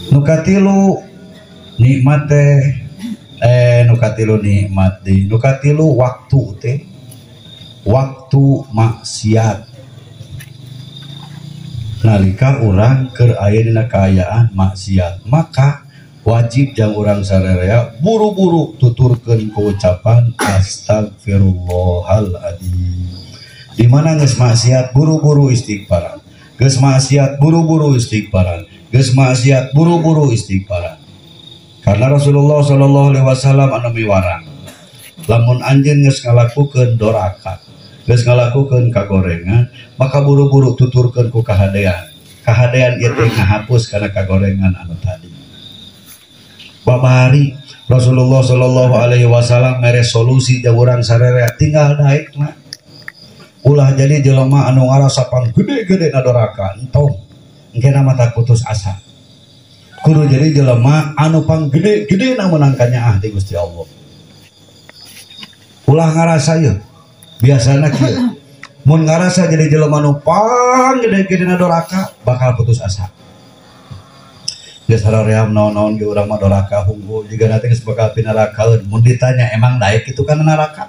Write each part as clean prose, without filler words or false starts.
Nu katilu nikmat teh nu katilu nikmat deui. Nu katilu waktu teh waktu maksiat. Nalika urang keur aya dina kaayaan maksiat, maka wajib jang urang sarerea buru-buru tuturkeun ku ucapan astagfirullahaladzim. Di mana geus maksiat buru-buru istighfaran, geus maksiat buru-buru istighfaran, geus maksiat buru-buru istighfaran. Karena Rasulullah sallallahu alaihi wasallam anu miwarang, lamun anjeun geus ngalakukeun doraka, geus ngalakukeun kagorengan, maka buru-buru tuturkeun ku kahadean. Kahadean ieu teh ngahapus kana kagorengan anu tadi. Babari Rasulullah sallallahu alaihi wasallam mere solusi jeung urang sarerea tinggal daek mah. Ulah jadi jelema anu ngarasapang gede-gede na doraka entong engkena mata putus asa. Kudu jadi jelema anu pang gede-gede na menang kanyaah ti Gusti Allah. Ulah ngarasa yeuh. Biasana kieu. Mun ngarasa jadi jelema anu pang gede-gede na doraka bakal putus asa. Geus haream naon-naon ge urang mah doraka hungkul jiga nanti geus bakal pinarakaeun. Mun ditanya emang daek itu kana neraka?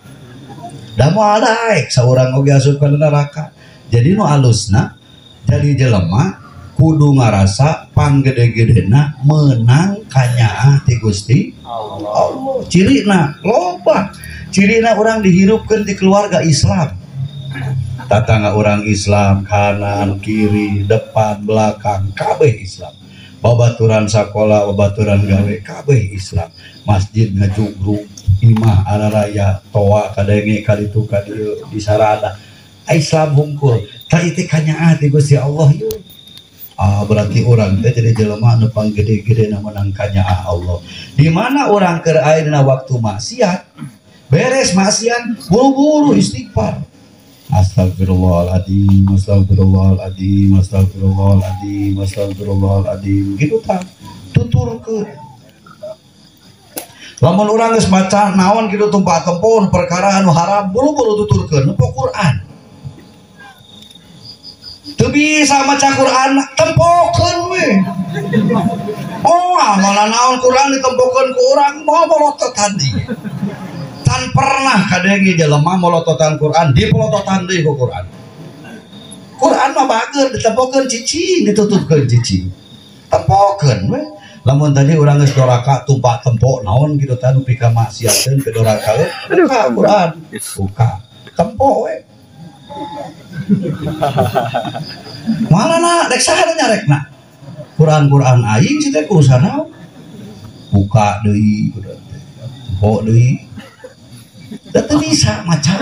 Da moal daek saurang oge asup kana neraka. Jadi nu alusna jadi jelema kudu ngarasa panggede-gedena menang kanyaah ti Gusti Allah. Cirina loba. Cirina urang dihirupkeun di keluarga Islam. Tatangga urang Islam kanan kiri depan belakang kabeh Islam. Babaturan sakola babaturan gawe kabeh Islam. Masjid ngajugruk imah araraya toa kadenge kaditu kadieu di sarada Islam hungkul. Ta ieu teh kanyaah ti Gusti Allah yeuh. Berarti orang teh jadi jelema anu panggede-gede na menang kanyaah Allah. Di mana orang keur aya dina waktu maksiat, beres maksiat buru-buru istighfar. Astagfirullahaladzim, astagfirullahaladzim, astagfirullahaladzim, astagfirullahaladzim. Gitu tak tuturkeun. Lamun urang geus maca naon kitu tumpah tempon perkara anu haram buru-buru tuturkeun nempo Quran. Teu bisa maca Quran tempokeun we. Oh, malah naon Quran ditempokeun ku urang moal molototan deui. Tan pernah kadenge jelema molototan Quran dipelototan deui ku Quran. Quran mah bager ditempokeun cicing ditutupkeun cicing. Tempokeun we. Lamun tadi urang geus doraka tumpah tempo naon kitu teh anu pika maksiateun ke doraka buka Quran. Buka. Tempo we. Malana dek saha nyarekna Quran aing sih teh urusan naon buka deui tempo deui da teu bisa maca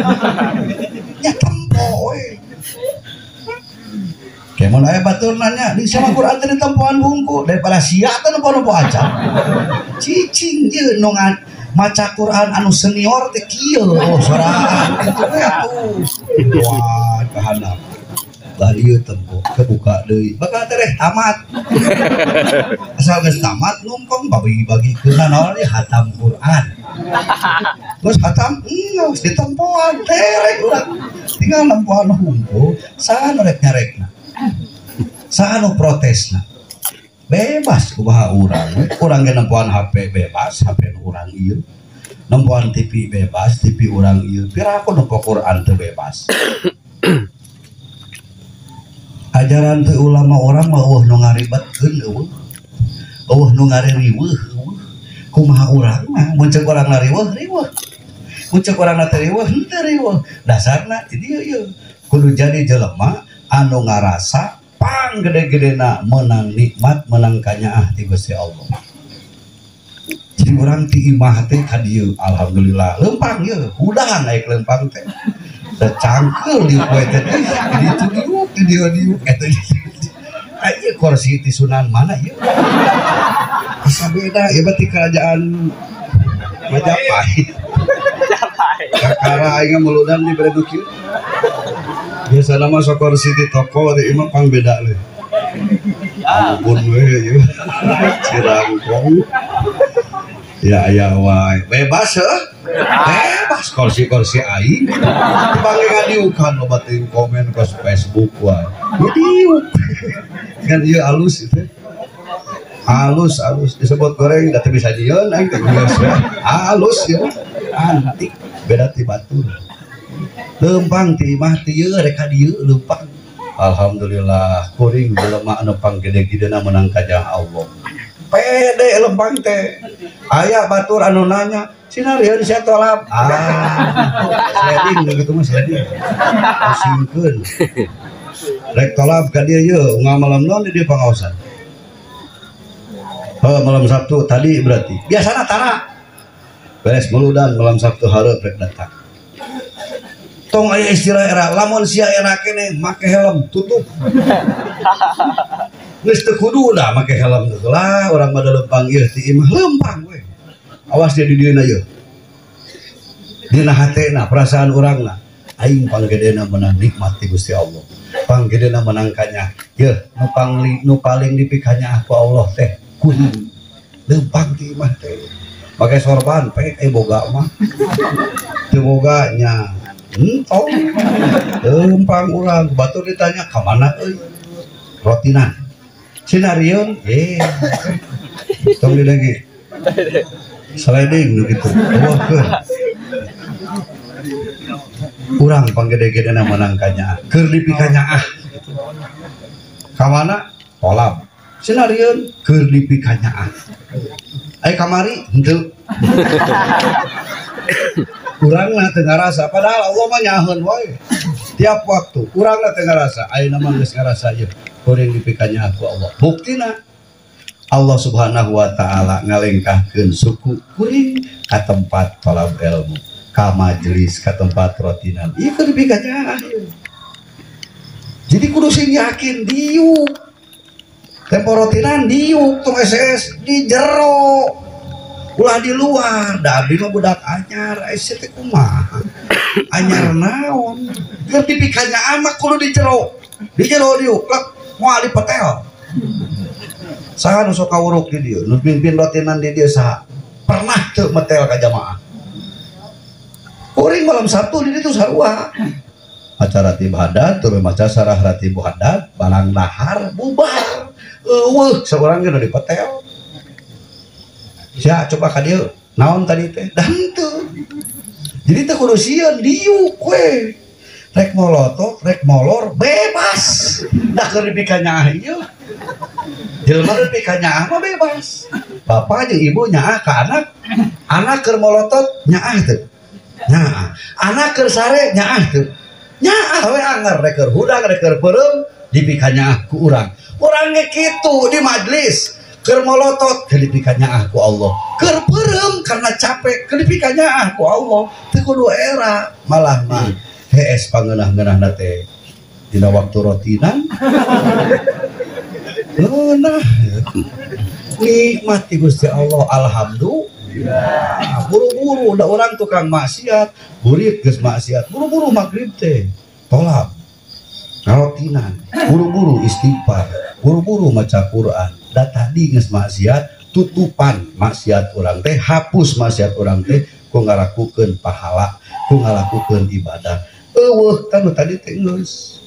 nya tempo we kemun aya batur nanya di sama Quran teh tempoan hungkul daripada sia teh nopo-nopo aca cicing ieu nu maca Quran anu senior teh kieu soraan kitu we atuh wah kahandap lah ieu tempo kebuka deui bakal tereh tamat asal geus tamat numpang bagi-bagikeun naon ieu hatam Quran geus hatam geus ditempoan tereh urang tinggal nempoan hungkul saha nu rek nyarekna saha nu protesna bebas kumaha urang ge nempoan HP bebas HP nu urang ieu nempoan TV bebas TV urang ieu piraku nempo Quran teu bebas. Ajaran teh ulama orang mah eueuh nu ngaribetkeun eueuh nu ngaririweuh kumaha urang mah mun ceuk urang riweuh mun ceuk urang teh riweuh henteu riweuh dasarna ti dieu ieu kudu jadi jelema anu ngarasa pang gede-gedena menang nikmat menang kanyaah ti Gusti Allah. Jadi urang ti imah teh ka dieu alhamdulillah leumpang ieu udahan naik leumpang teh da cangkeul di poe teh di diuk eta ieu kursi ti Sunan mana ieu bisa beda ieu berarti kerajaan Majapahit kakara aing muludan di beredu kieu biasa nama sok kursi di toko teh imah pang beda leuh ampun we ieu cirangkong ya aya wae bebas heuh bebas kursi aing dipanggil ngadiukan loba teuing komen ke Facebook wae diuk kan ieu alus itu halus disebut goreng nggak bisa dieun aing teh halus ya antik beda ti batur lempang ti mah ti ieu rek ka dieu lempang alhamdulillah kuring jelema anu panggede-gedena menang ka Allah pede lempang teh aya batur anu nanya sinarieun sia tolap sliding gitu mah sliding pusingkeun rek tolap ka dieu yeuh ngamalam naon di dieu pangaosan. Oh, malam Sabtu tadi berarti biasanya tanah beres muludan malam Sabtu hareup rek datang tong aya istilah era lamun sia era kene make helm tutup geus teu kudu da make helm lah urang mah lempang ieu ti imah lempang we awas dia di dieuna ieu dina hatena perasaan urangna aing panggedena menang nikmat ti Gusti Allah panggedena menang kanya yeuh nu paling dipikanya ku Allah teh kuning lempang ti mah teh pakai sorban pek boga mah teu boga nya entong lempang urang batur ditanya ka mana euy rotinan sinarieun tong di lagi sliding gitu eueuh urang panggede-gedena menang kanya keur dipikanya ka mana kolam sinarieun keur dipikanyaan ai kamari henteu urangna teu ngarasa padahal Allah mah nyaheun wae tiap waktu urangna teu ngarasa ayeuna mah geus ngarasa ieu kuring dipikanya ku Allah buktina Allah Subhanahu wa taala ngalengkahkeun suku kuring ka tempat thalab ilmu ka majelis ka tempat rotinan ieu keur dipikanya jadi kudu sing yakin diuk tempo rotinan diuk tong SS di jero ulah di luar da abdi mah budak anyar aya teh kumaha anyar naon keur dipikanya mah kudu di jero diuk lek moal di petel saha nu sok kawuruk di dieu nu pimpin rotinan di dieu saha pernah teu metel ka jamaah kuring malam Sabtu di ditu sarua acara tibadat turun maca sarah ratib hadat balang dahar bubar seorang ge di petel sia coba ka dieu naon tadi teh dan teu jadi teh kudu sieun diuk we rek molotok rek molor bebas dah keur dipikanya ieu jelema dipikanya mah bebas bapak jeung ibu nyaah ka anak keur molotot nyaah teu nyaah anak keur sare nyaah teu nyaah we anger rek keur hudang rek keur peureum dipikanya ku urang ge kitu di majelis keur molotot keur dipikanya ku Allah keur peureum karena capek keur dipikanya ku Allah teu kudu era malah mah HS pangeunah-ngeunahna teh dina waktu rotinan nah nikmat ti Gusti Allah alhamdulillah buru-buru da urang tukang maksiat burit geus maksiat buru-buru magrib teh tolak rotinan buru-buru istighfar buru-buru maca Quran da tadi geus maksiat tutupan maksiat urang teh hapus maksiat urang teh ku ngalakukeun pahala ku ngalakukeun ibadah eueuh kan nu tadi teh geus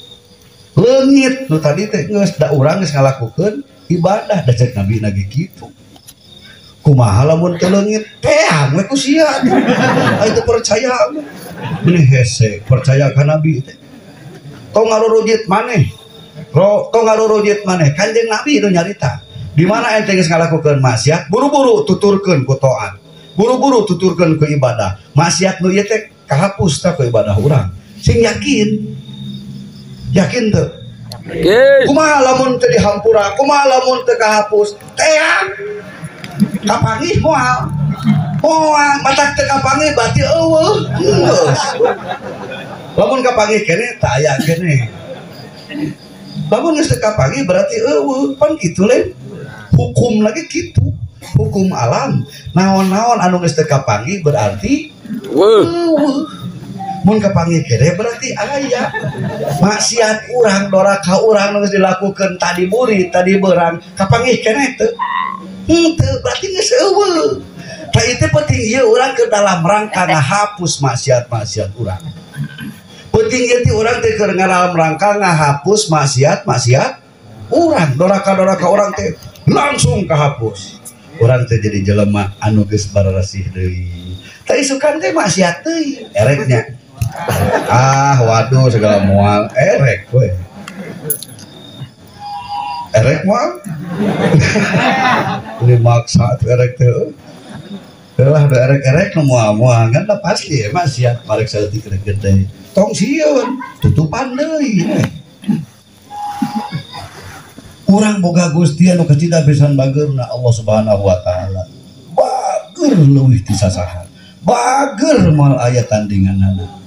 leungit nu tadi teh geus da urang geus ngalakukeun ibadah da cek nabi lagi kitu kumaha lamun teu leungit teang we ku sia itu percaya benih hese percaya ka nabi teh tong ngarurujit maneh tong ngarurujit maneh kanjeng nabi itu nyarita di mana ente geus ngalakukeun maksiat buru-buru tuturkeun ku taat buru-buru tuturkeun ku ibadah maksiat nu ieu teh kahapus tah ku ibadah urang sing yakin teu kumaha lamun teu dihampura kumaha lamun teu kahapus teang kapanggih moal matak teu kapanggih berarti eueuh geus lamun kapanggih kene teu aya kene lamun geus teu kapanggih berarti eueuh pan kitu lain hukum lagi kitu hukum alam naon-naon anu geus teu kapanggih berarti eueuh mun kapanggih kene berarti aya maksiat urang doraka urang geus dilakukeun tadi murid tadi beurang kapanggih kene teu berarti geus eueuh tah ieu penting ieu urang ke dalam rangka ngahapus maksiat-maksiat urang penting ieu ti urang teh keur dalam rangka ngahapus maksiat urang doraka orang teh langsung kahapus. Urang teh jadi jelema anu geus barasih deui. Teu isukan teh maksiat deui, ereknya. Waduh segala moal erek we. Erek moal. Ini maksa erek teh. Lah erek-erek nu moal-moal kan pasti maksiat parek saeutik gede. Tong sieun tutupan deui. Urang boga Gusti anu kecida pisan bageurna Allah Subhanahu wa taala. Bager leuwih ti sasaha. Bager moal aya tandinganna.